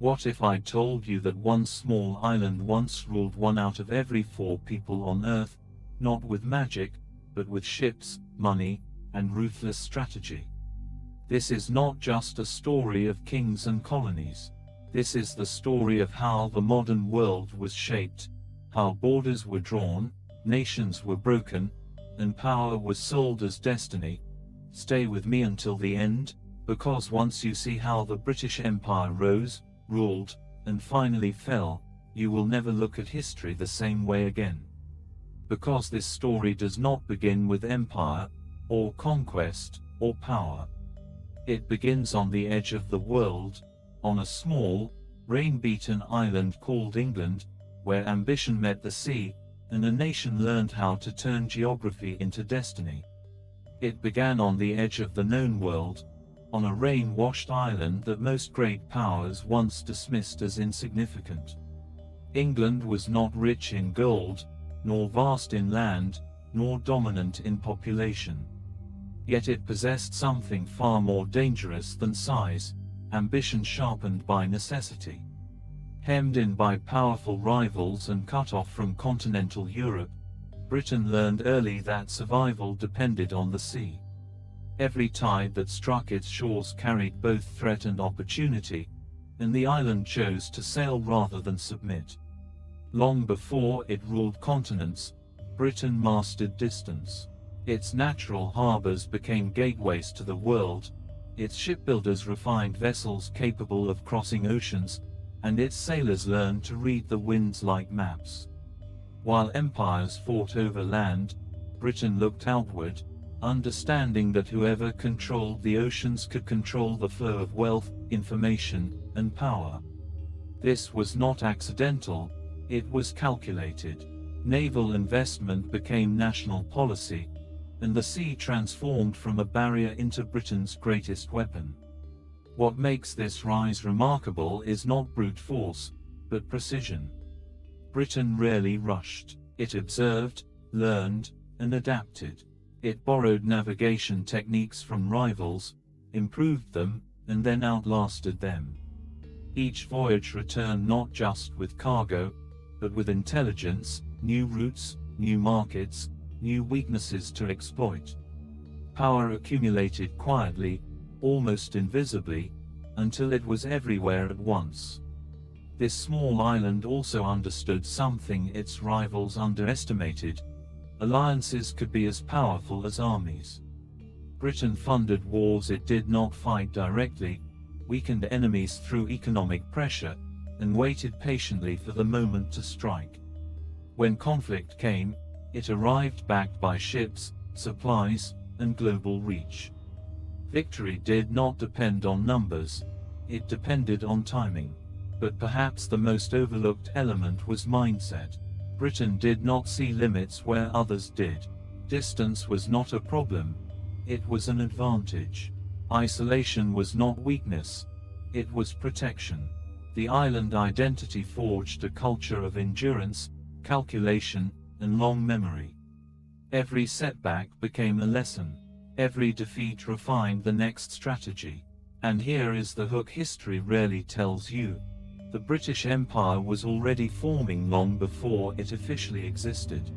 What if I told you that one small island once ruled 1 out of every 4 people on Earth, not with magic, but with ships, money, and ruthless strategy? This is not just a story of kings and colonies. This is the story of how the modern world was shaped, how borders were drawn, nations were broken, and power was sold as destiny. Stay with me until the end, because once you see how the British Empire rose, ruled, and finally fell, you will never look at history the same way again. Because this story does not begin with empire, or conquest, or power. It begins on the edge of the world, on a small, rain-beaten island called England, where ambition met the sea, and a nation learned how to turn geography into destiny. It began on the edge of the known world, on a rain-washed island that most great powers once dismissed as insignificant. England was not rich in gold, nor vast in land, nor dominant in population. Yet it possessed something far more dangerous than size, ambition sharpened by necessity. Hemmed in by powerful rivals and cut off from continental Europe, Britain learned early that survival depended on the sea. Every tide that struck its shores carried both threat and opportunity, and the island chose to sail rather than submit. Long before it ruled continents, Britain mastered distance. Its natural harbors became gateways to the world, its shipbuilders refined vessels capable of crossing oceans, and its sailors learned to read the winds like maps. While empires fought over land, Britain looked outward, understanding that whoever controlled the oceans could control the flow of wealth, information, and power. This was not accidental, it was calculated. Naval investment became national policy, and the sea transformed from a barrier into Britain's greatest weapon. What makes this rise remarkable is not brute force, but precision. Britain rarely rushed. It observed, learned, and adapted. It borrowed navigation techniques from rivals, improved them, and then outlasted them. Each voyage returned not just with cargo, but with intelligence, new routes, new markets, new weaknesses to exploit. Power accumulated quietly, almost invisibly, until it was everywhere at once. This small island also understood something its rivals underestimated: alliances could be as powerful as armies. Britain funded wars it did not fight directly, weakened enemies through economic pressure, and waited patiently for the moment to strike. When conflict came, it arrived backed by ships, supplies, and global reach. Victory did not depend on numbers, it depended on timing. But perhaps the most overlooked element was mindset. Britain did not see limits where others did. Distance was not a problem, it was an advantage. Isolation was not weakness, it was protection. The island identity forged a culture of endurance, calculation, and long memory. Every setback became a lesson. Every defeat refined the next strategy. And here is the hook history rarely tells you. The British Empire was already forming long before it officially existed.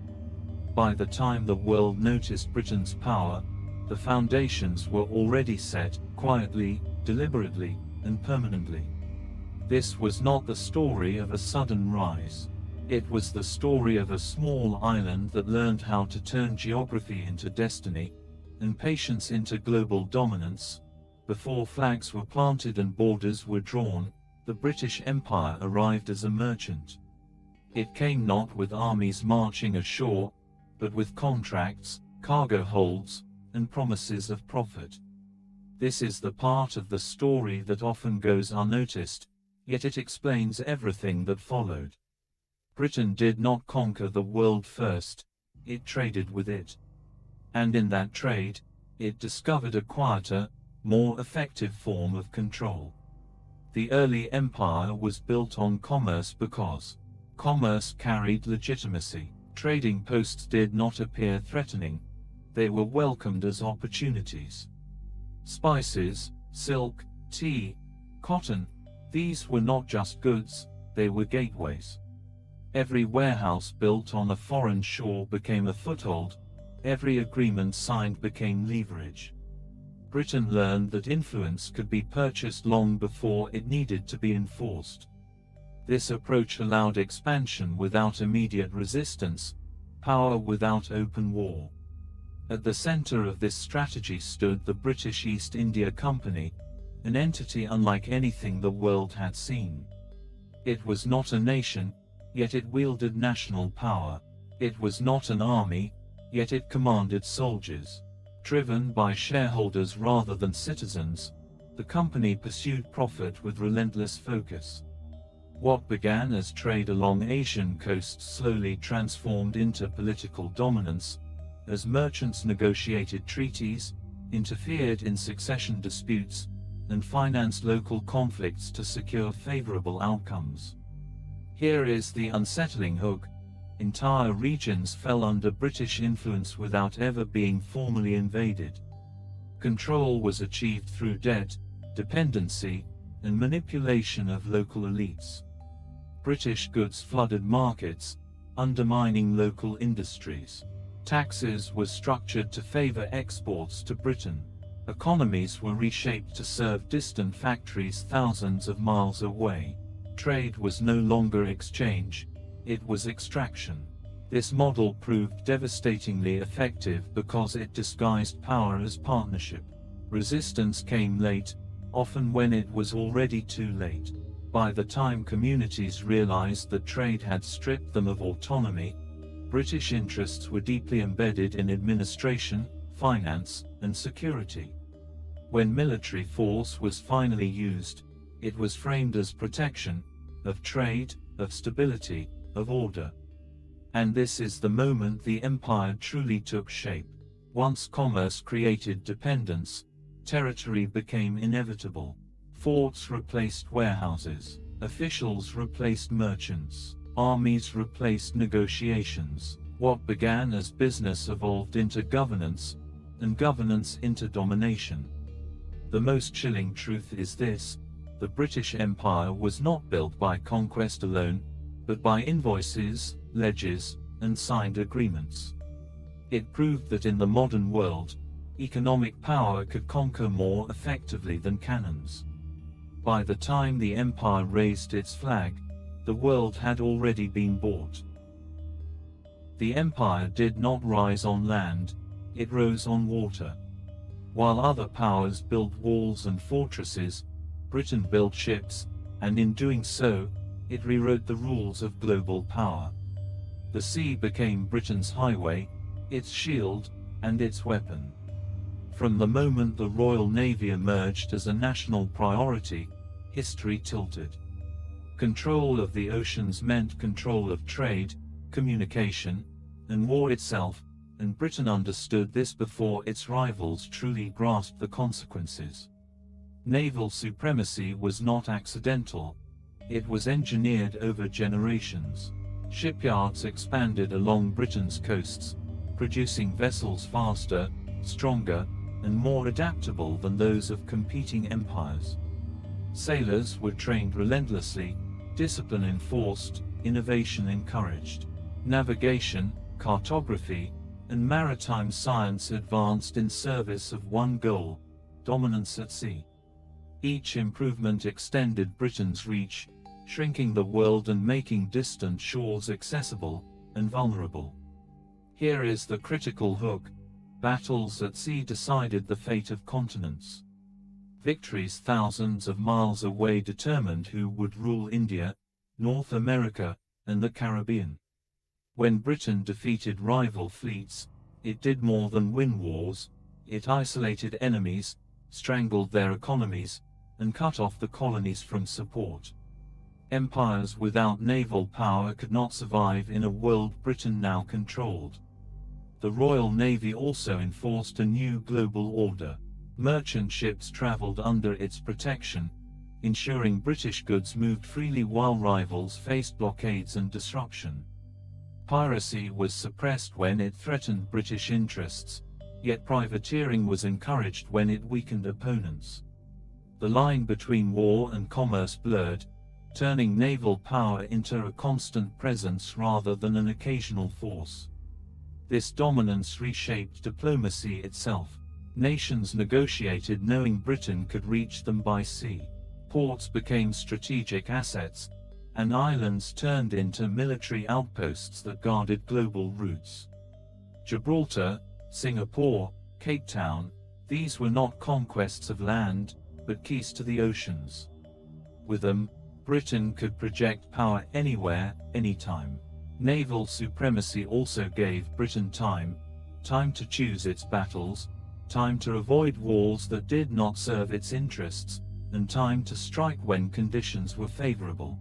By the time the world noticed Britain's power, the foundations were already set, quietly, deliberately, and permanently. This was not the story of a sudden rise. It was the story of a small island that learned how to turn geography into destiny, and patience into global dominance. Before flags were planted and borders were drawn, the British Empire arrived as a merchant. It came not with armies marching ashore, but with contracts, cargo holds, and promises of profit. This is the part of the story that often goes unnoticed, yet it explains everything that followed. Britain did not conquer the world first, it traded with it. And in that trade, it discovered a quieter, more effective form of control. The early empire was built on commerce because commerce carried legitimacy. Trading posts did not appear threatening, they were welcomed as opportunities. Spices, silk, tea, cotton, These were not just goods, they were gateways. Every warehouse built on a foreign shore became a foothold, every agreement signed became leverage. Britain learned that influence could be purchased long before it needed to be enforced. This approach allowed expansion without immediate resistance, power without open war. At the center of this strategy stood the British East India Company, an entity unlike anything the world had seen. It was not a nation, yet it wielded national power. It was not an army, yet it commanded soldiers. Driven by shareholders rather than citizens, the company pursued profit with relentless focus. What began as trade along Asian coasts slowly transformed into political dominance, as merchants negotiated treaties, interfered in succession disputes, and financed local conflicts to secure favorable outcomes. Here is the unsettling hook: entire regions fell under British influence without ever being formally invaded. Control was achieved through debt, dependency, and manipulation of local elites. British goods flooded markets, undermining local industries. Taxes were structured to favor exports to Britain. Economies were reshaped to serve distant factories thousands of miles away. Trade was no longer exchange, it was extraction. This model proved devastatingly effective because it disguised power as partnership. Resistance came late, often when it was already too late. By the time communities realized that trade had stripped them of autonomy, British interests were deeply embedded in administration, finance, and security. When military force was finally used, it was framed as protection of trade, of stability, of order. And this is the moment the empire truly took shape. Once commerce created dependence, territory became inevitable. Forts replaced warehouses, officials replaced merchants, armies replaced negotiations. What began as business evolved into governance, and governance into domination. The most chilling truth is this: the British Empire was not built by conquest alone, but by invoices, ledgers, and signed agreements. It proved that in the modern world, economic power could conquer more effectively than cannons. By the time the empire raised its flag, the world had already been bought. The empire did not rise on land, it rose on water. While other powers built walls and fortresses, Britain built ships, and in doing so, it rewrote the rules of global power. The sea became Britain's highway, its shield, and its weapon. From the moment the Royal Navy emerged as a national priority, history tilted. Control of the oceans meant control of trade, communication, and war itself, and Britain understood this before its rivals truly grasped the consequences. Naval supremacy was not accidental. It was engineered over generations. Shipyards expanded along Britain's coasts, producing vessels faster, stronger, and more adaptable than those of competing empires. Sailors were trained relentlessly, discipline enforced, innovation encouraged. Navigation, cartography, and maritime science advanced in service of one goal: dominance at sea. Each improvement extended Britain's reach, shrinking the world and making distant shores accessible and vulnerable. Here is the critical hook: battles at sea decided the fate of continents. Victories thousands of miles away determined who would rule India, North America, and the Caribbean. When Britain defeated rival fleets, it did more than win wars: it isolated enemies, strangled their economies, and cut off the colonies from support. Empires without naval power could not survive in a world Britain now controlled. The Royal Navy also enforced a new global order. Merchant ships traveled under its protection, ensuring British goods moved freely while rivals faced blockades and disruption. Piracy was suppressed when it threatened British interests, yet privateering was encouraged when it weakened opponents. The line between war and commerce blurred, turning naval power into a constant presence rather than an occasional force. This dominance reshaped diplomacy itself. Nations negotiated knowing Britain could reach them by sea. Ports became strategic assets, and islands turned into military outposts that guarded global routes. Gibraltar, Singapore, Cape Town, these were not conquests of land, but keys to the oceans. With them, Britain could project power anywhere, anytime. Naval supremacy also gave Britain time to choose its battles, time to avoid wars that did not serve its interests, and time to strike when conditions were favorable.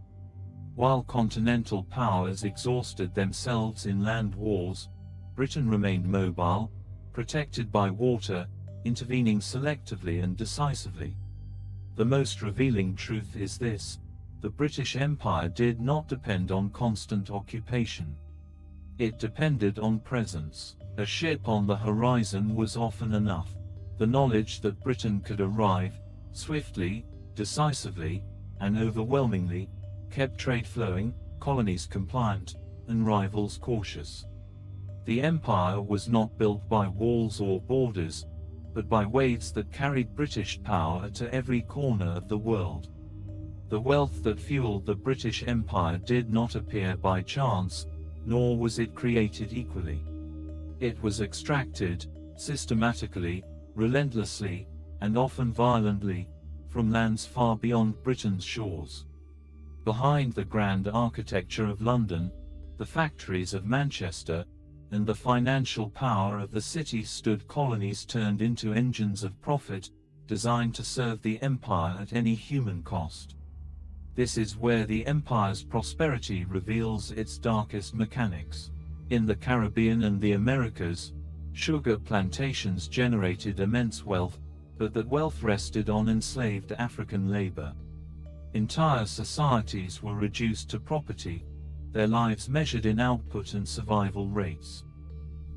While continental powers exhausted themselves in land wars, Britain remained mobile, protected by water, intervening selectively and decisively. The most revealing truth is this: the British Empire did not depend on constant occupation. It depended on presence. A ship on the horizon was often enough. The knowledge that Britain could arrive, swiftly, decisively, and overwhelmingly, kept trade flowing, colonies compliant, and rivals cautious. The empire was not built by walls or borders, but by waves that carried British power to every corner of the world. The wealth that fueled the British Empire did not appear by chance, nor was it created equally. It was extracted, systematically, relentlessly, and often violently, from lands far beyond Britain's shores. Behind the grand architecture of London, the factories of Manchester, and the financial power of the city stood colonies turned into engines of profit, designed to serve the empire at any human cost. This is where the empire's prosperity reveals its darkest mechanics. In the Caribbean and the Americas, sugar plantations generated immense wealth, but that wealth rested on enslaved African labor. Entire societies were reduced to property, their lives measured in output and survival rates.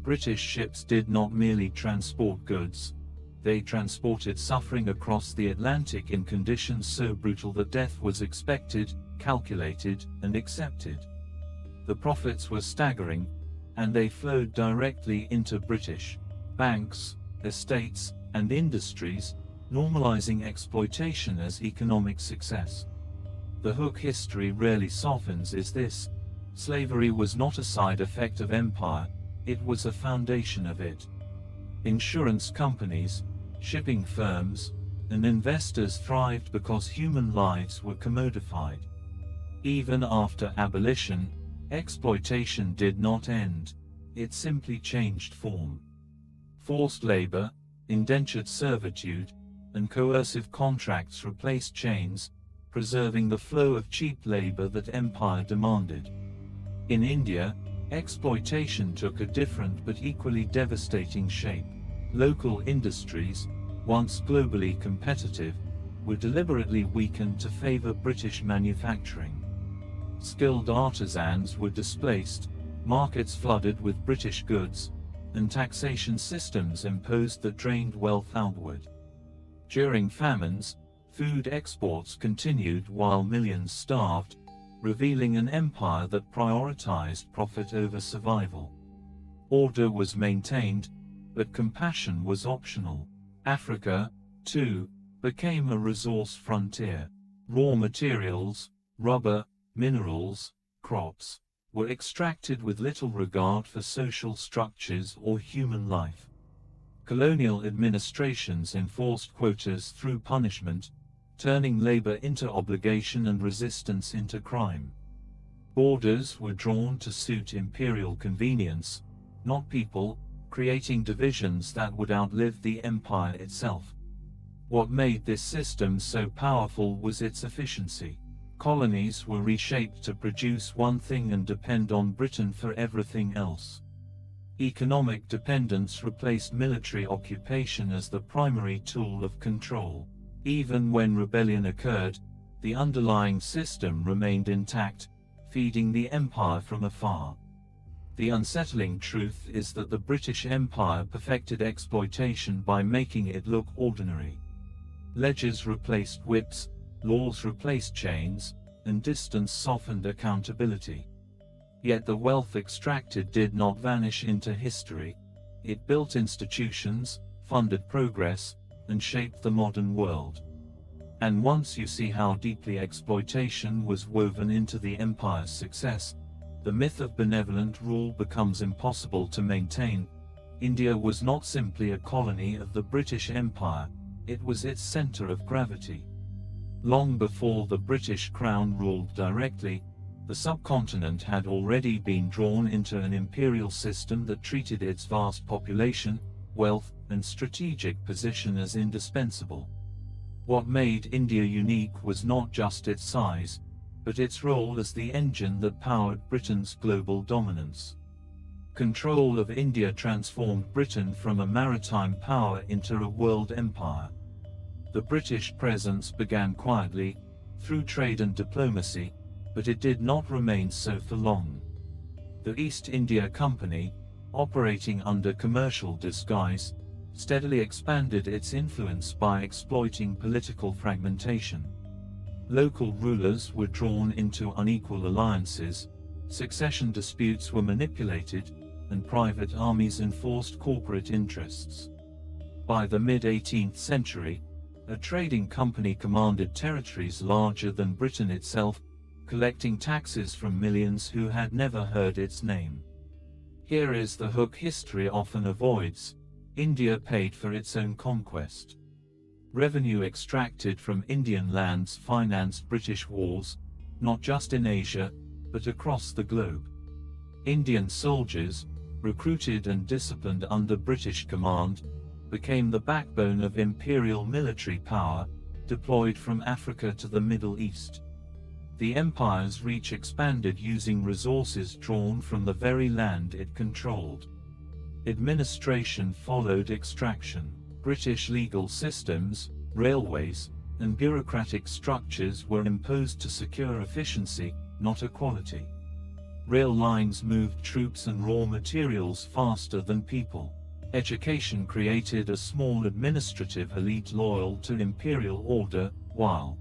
British ships did not merely transport goods, they transported suffering across the Atlantic in conditions so brutal that death was expected, calculated, and accepted. The profits were staggering, and they flowed directly into British banks, estates, and industries, normalizing exploitation as economic success. The hook history rarely softens is this: slavery was not a side effect of empire, it was a foundation of it. Insurance companies, shipping firms, and investors thrived because human lives were commodified. Even after abolition, exploitation did not end, it simply changed form. Forced labor, indentured servitude, and coercive contracts replaced chains, preserving the flow of cheap labor that empire demanded. In India, exploitation took a different but equally devastating shape. Local industries, once globally competitive, were deliberately weakened to favor British manufacturing. Skilled artisans were displaced, markets flooded with British goods, and taxation systems imposed that drained wealth outward. During famines, food exports continued while millions starved, revealing an empire that prioritized profit over survival. Order was maintained, but compassion was optional. Africa, too, became a resource frontier. Raw materials, rubber, minerals, crops, were extracted with little regard for social structures or human life. Colonial administrations enforced quotas through punishment, turning labor into obligation and resistance into crime. Borders were drawn to suit imperial convenience, not people, creating divisions that would outlive the empire itself. What made this system so powerful was its efficiency. Colonies were reshaped to produce one thing and depend on Britain for everything else. Economic dependence replaced military occupation as the primary tool of control. Even when rebellion occurred, the underlying system remained intact, feeding the empire from afar. The unsettling truth is that the British Empire perfected exploitation by making it look ordinary. Ledgers replaced whips, laws replaced chains, and distance softened accountability. Yet the wealth extracted did not vanish into history. It built institutions, funded progress, and shaped the modern world. And once you see how deeply exploitation was woven into the empire's success, the myth of benevolent rule becomes impossible to maintain. India was not simply a colony of the British Empire, it was its center of gravity. Long before the British Crown ruled directly, the subcontinent had already been drawn into an imperial system that treated its vast population, wealth, and strategic position as indispensable. What made India unique was not just its size, but its role as the engine that powered Britain's global dominance. Control of India transformed Britain from a maritime power into a world empire. The British presence began quietly, through trade and diplomacy, but it did not remain so for long. The East India Company, operating under commercial disguise, steadily expanded its influence by exploiting political fragmentation. Local rulers were drawn into unequal alliances, succession disputes were manipulated, and private armies enforced corporate interests. By the mid-18th century, a trading company commanded territories larger than Britain itself, collecting taxes from millions who had never heard its name. Here is the hook history often avoids: India paid for its own conquest. Revenue extracted from Indian lands financed British wars, not just in Asia, but across the globe. Indian soldiers, recruited and disciplined under British command, became the backbone of imperial military power, deployed from Africa to the Middle East. The empire's reach expanded using resources drawn from the very land it controlled. Administration followed extraction. British legal systems, railways, and bureaucratic structures were imposed to secure efficiency, not equality. Rail lines moved troops and raw materials faster than people. Education created a small administrative elite loyal to imperial order, while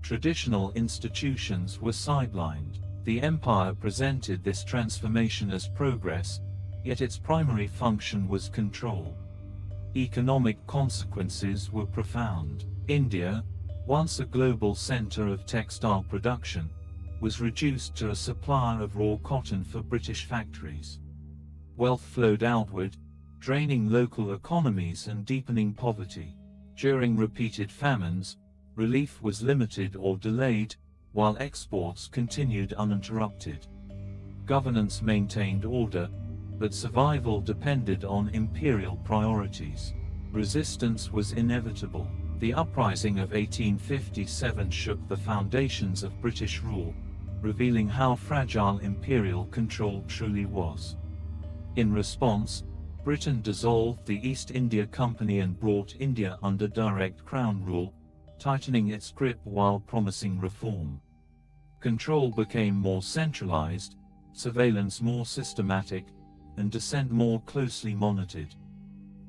traditional institutions were sidelined. The empire presented this transformation as progress, yet its primary function was control. Economic consequences were profound. India, once a global center of textile production, was reduced to a supplier of raw cotton for British factories. Wealth flowed outward, draining local economies and deepening poverty. During repeated famines, relief was limited or delayed, while exports continued uninterrupted. Governance maintained order, but survival depended on imperial priorities. Resistance was inevitable. The uprising of 1857 shook the foundations of British rule, revealing how fragile imperial control truly was. In response, Britain dissolved the East India Company and brought India under direct crown rule, tightening its grip while promising reform. Control became more centralized, surveillance more systematic, and dissent more closely monitored.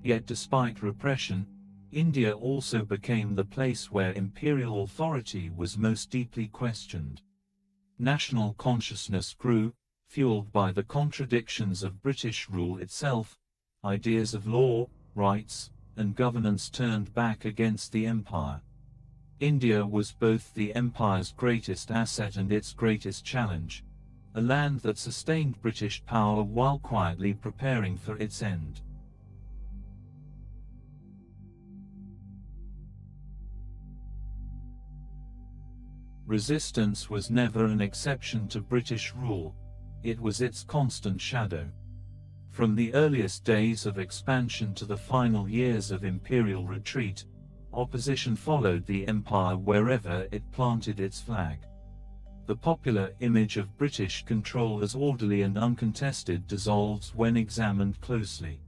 Yet despite repression, India also became the place where imperial authority was most deeply questioned. National consciousness grew, fueled by the contradictions of British rule itself. Ideas of law, rights, and governance turned back against the empire. India was both the empire's greatest asset and its greatest challenge, a land that sustained British power while quietly preparing for its end. Resistance was never an exception to British rule, it was its constant shadow. From the earliest days of expansion to the final years of imperial retreat, opposition followed the empire wherever it planted its flag. The popular image of British control as orderly and uncontested dissolves when examined closely.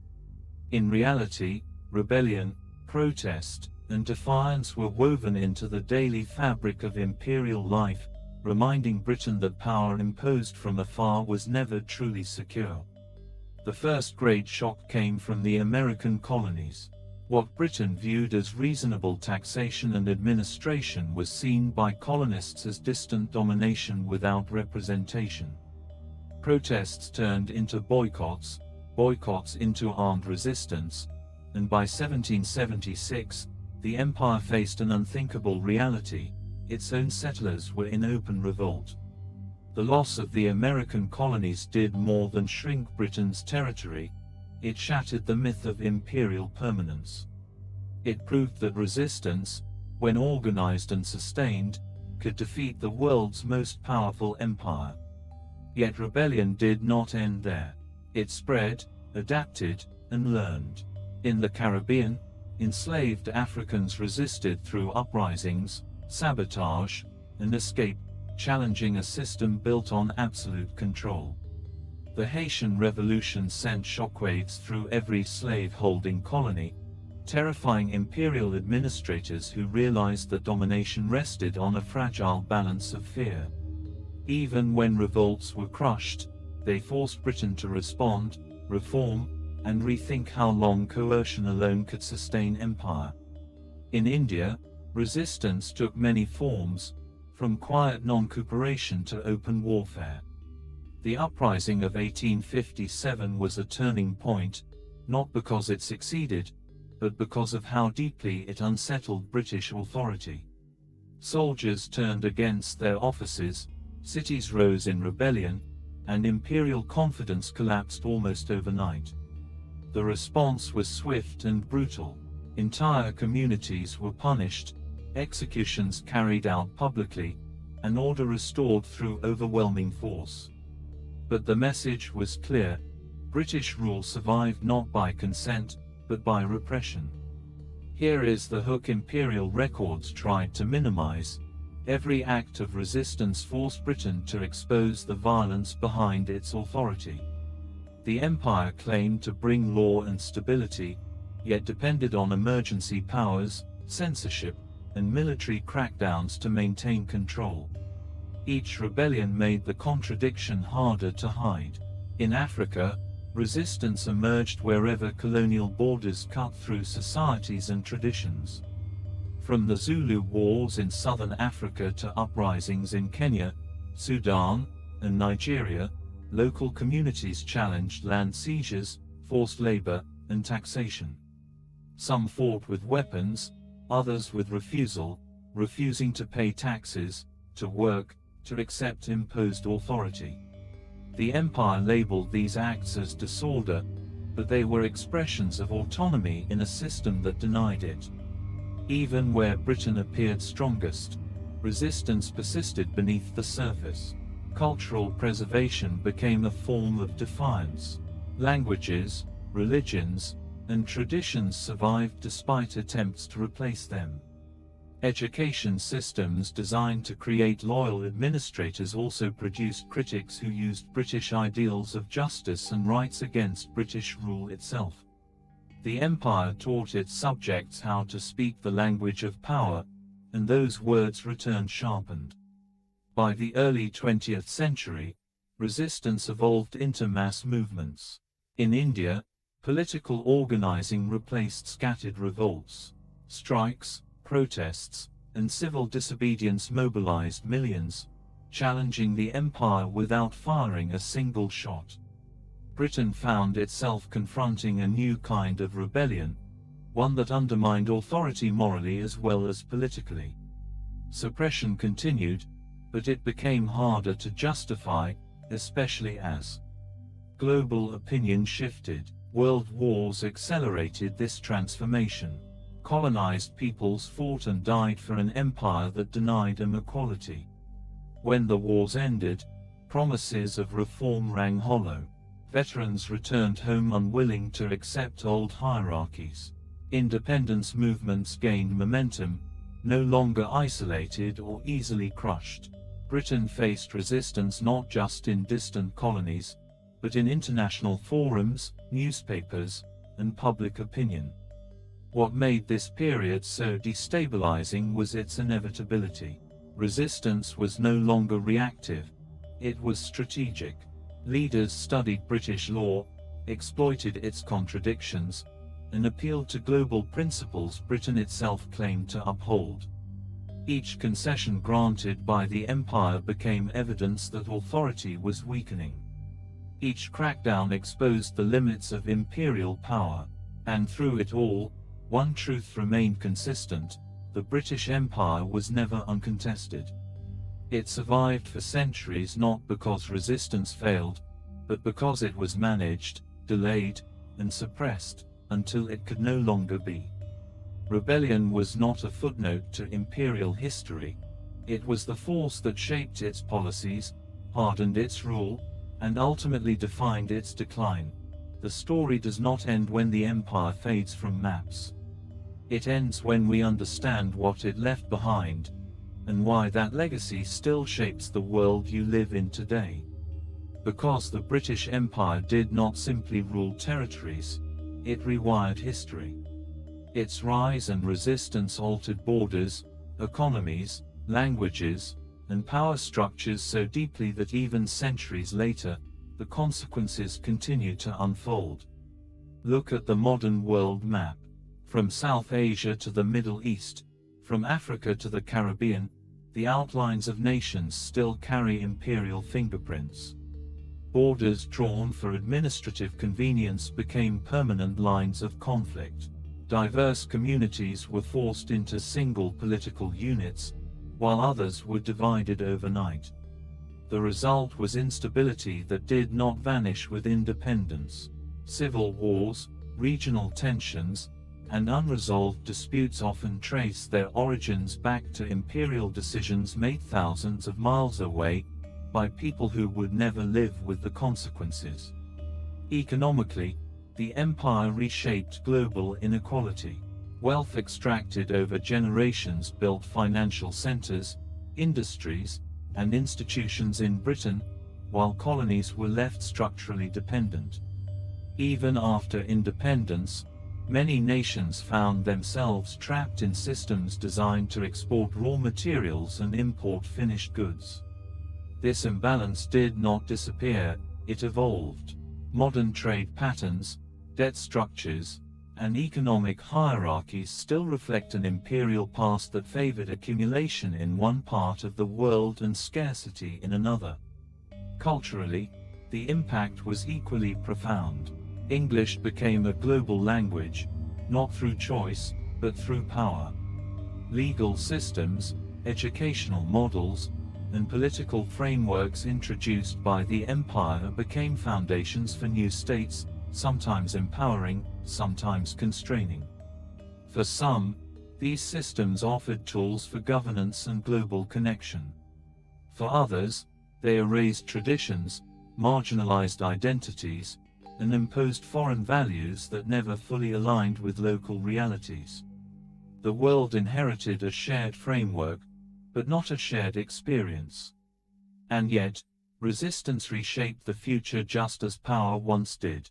In reality, rebellion, protest, and defiance were woven into the daily fabric of imperial life, reminding Britain that power imposed from afar was never truly secure. The first great shock came from the American colonies. What Britain viewed as reasonable taxation and administration was seen by colonists as distant domination without representation. Protests turned into boycotts, boycotts into armed resistance, and by 1776, the empire faced an unthinkable reality: its own settlers were in open revolt. The loss of the American colonies did more than shrink Britain's territory. It shattered the myth of imperial permanence. It proved that resistance, when organized and sustained, could defeat the world's most powerful empire. Yet rebellion did not end there. It spread, adapted, and learned. In the Caribbean, enslaved Africans resisted through uprisings, sabotage, and escape, challenging a system built on absolute control. The Haitian Revolution sent shockwaves through every slave-holding colony, terrifying imperial administrators who realized that domination rested on a fragile balance of fear. Even when revolts were crushed, they forced Britain to respond, reform, and rethink how long coercion alone could sustain empire. In India, resistance took many forms, from quiet non-cooperation to open warfare. The uprising of 1857 was a turning point, not because it succeeded, but because of how deeply it unsettled British authority. Soldiers turned against their officers, cities rose in rebellion, and imperial confidence collapsed almost overnight. The response was swift and brutal. Entire communities were punished, executions carried out publicly, and order restored through overwhelming force. But the message was clear: British rule survived not by consent, but by repression. Here is the hook imperial records tried to minimize: every act of resistance forced Britain to expose the violence behind its authority. The empire claimed to bring law and stability, yet depended on emergency powers, censorship, and military crackdowns to maintain control. Each rebellion made the contradiction harder to hide. In Africa, resistance emerged wherever colonial borders cut through societies and traditions. From the Zulu Wars in southern Africa to uprisings in Kenya, Sudan, and Nigeria, local communities challenged land seizures, forced labor, and taxation. Some fought with weapons, others with refusing to pay taxes, to work, to accept imposed authority. The empire labeled these acts as disorder, but they were expressions of autonomy in a system that denied it. Even where Britain appeared strongest, resistance persisted beneath the surface. Cultural preservation became a form of defiance. Languages, religions, and traditions survived despite attempts to replace them. Education systems designed to create loyal administrators also produced critics who used British ideals of justice and rights against British rule itself. The empire taught its subjects how to speak the language of power, and those words returned sharpened. By the early 20th century, resistance evolved into mass movements. In India, political organizing replaced scattered revolts. Strikes, protests, and civil disobedience mobilized millions, challenging the empire without firing a single shot. Britain found itself confronting a new kind of rebellion, one that undermined authority morally as well as politically. Suppression continued, but it became harder to justify, especially as global opinion shifted. World wars accelerated this transformation. Colonized peoples fought and died for an empire that denied them equality. When the wars ended, promises of reform rang hollow. Veterans returned home unwilling to accept old hierarchies. Independence movements gained momentum, no longer isolated or easily crushed. Britain faced resistance not just in distant colonies, but in international forums, newspapers, and public opinion. What made this period so destabilizing was its inevitability. Resistance was no longer reactive, it was strategic. Leaders studied British law, exploited its contradictions, and appealed to global principles Britain itself claimed to uphold. Each concession granted by the empire became evidence that authority was weakening. Each crackdown exposed the limits of imperial power, and through it all, one truth remained consistent: the British Empire was never uncontested. It survived for centuries not because resistance failed, but because it was managed, delayed, and suppressed, until it could no longer be. Rebellion was not a footnote to imperial history. It was the force that shaped its policies, hardened its rule, and ultimately defined its decline. The story does not end when the empire fades from maps. It ends when we understand what it left behind, and why that legacy still shapes the world you live in today. Because the British Empire did not simply rule territories, it rewired history. Its rise and resistance altered borders, economies, languages, and power structures so deeply that even centuries later, the consequences continue to unfold. Look at the modern world map. From South Asia to the Middle East, from Africa to the Caribbean, the outlines of nations still carry imperial fingerprints. Borders drawn for administrative convenience became permanent lines of conflict. Diverse communities were forced into single political units, while others were divided overnight. The result was instability that did not vanish with independence. Civil wars, regional tensions, and unresolved disputes often trace their origins back to imperial decisions made thousands of miles away, by people who would never live with the consequences. Economically, the empire reshaped global inequality. Wealth extracted over generations built financial centers, industries, and institutions in Britain, while colonies were left structurally dependent. Even after independence, many nations found themselves trapped in systems designed to export raw materials and import finished goods. This imbalance did not disappear, it evolved. Modern trade patterns, debt structures, and economic hierarchies still reflect an imperial past that favored accumulation in one part of the world and scarcity in another. Culturally, the impact was equally profound. English became a global language, not through choice, but through power. Legal systems, educational models, and political frameworks introduced by the empire became foundations for new states, sometimes empowering, sometimes constraining. For some, these systems offered tools for governance and global connection. For others, they erased traditions, marginalized identities, and imposed foreign values that never fully aligned with local realities. The world inherited a shared framework, but not a shared experience. And yet, resistance reshaped the future just as power once did.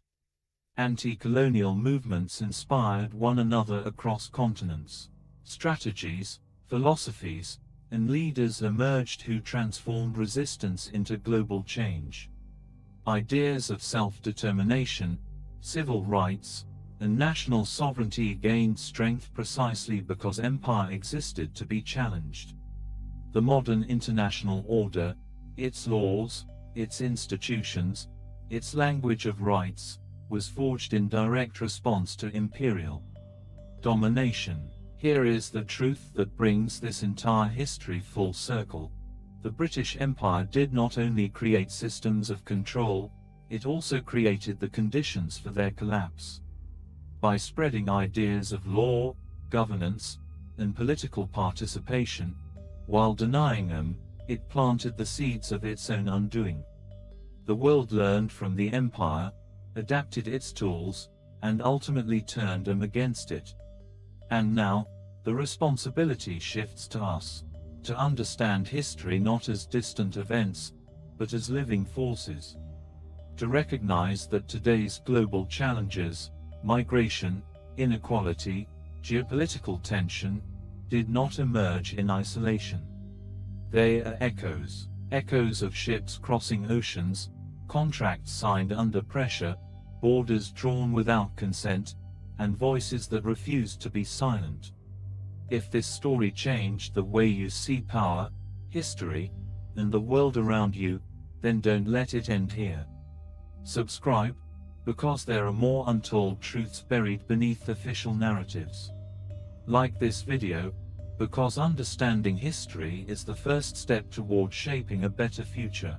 Anti-colonial movements inspired one another across continents. Strategies, philosophies, and leaders emerged who transformed resistance into global change. Ideas of self-determination, civil rights, and national sovereignty gained strength precisely because empire existed to be challenged. The modern international order, its laws, its institutions, its language of rights, was forged in direct response to imperial domination. Here is the truth that brings this entire history full circle. The British Empire did not only create systems of control, it also created the conditions for their collapse. By spreading ideas of law, governance, and political participation, while denying them, it planted the seeds of its own undoing. The world learned from the empire, adapted its tools, and ultimately turned them against it. And now, the responsibility shifts to us, to understand history not as distant events, but as living forces. To recognize that today's global challenges, migration, inequality, geopolitical tension, did not emerge in isolation. They are echoes of ships crossing oceans, contracts signed under pressure, borders drawn without consent, and voices that refuse to be silent. If this story changed the way you see power, history, and the world around you, then don't let it end here. Subscribe, because there are more untold truths buried beneath official narratives. Like this video, because understanding history is the first step toward shaping a better future.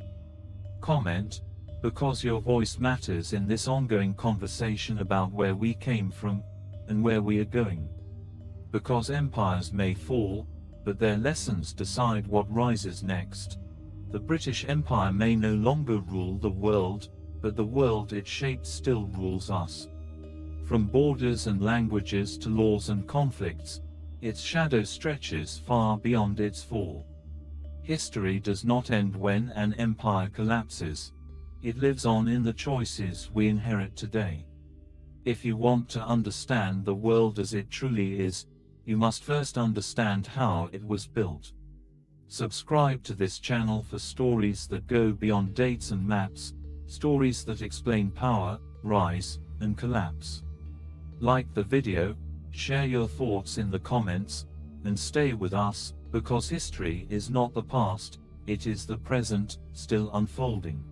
Comment, because your voice matters in this ongoing conversation about where we came from, and where we are going. Because empires may fall, but their lessons decide what rises next. The British Empire may no longer rule the world, but the world it shaped still rules us. From borders and languages to laws and conflicts, its shadow stretches far beyond its fall. History does not end when an empire collapses. It lives on in the choices we inherit today. If you want to understand the world as it truly is, you must first understand how it was built. Subscribe to this channel for stories that go beyond dates and maps, stories that explain power, rise, and collapse. Like the video, share your thoughts in the comments, and stay with us, because history is not the past, it is the present, still unfolding.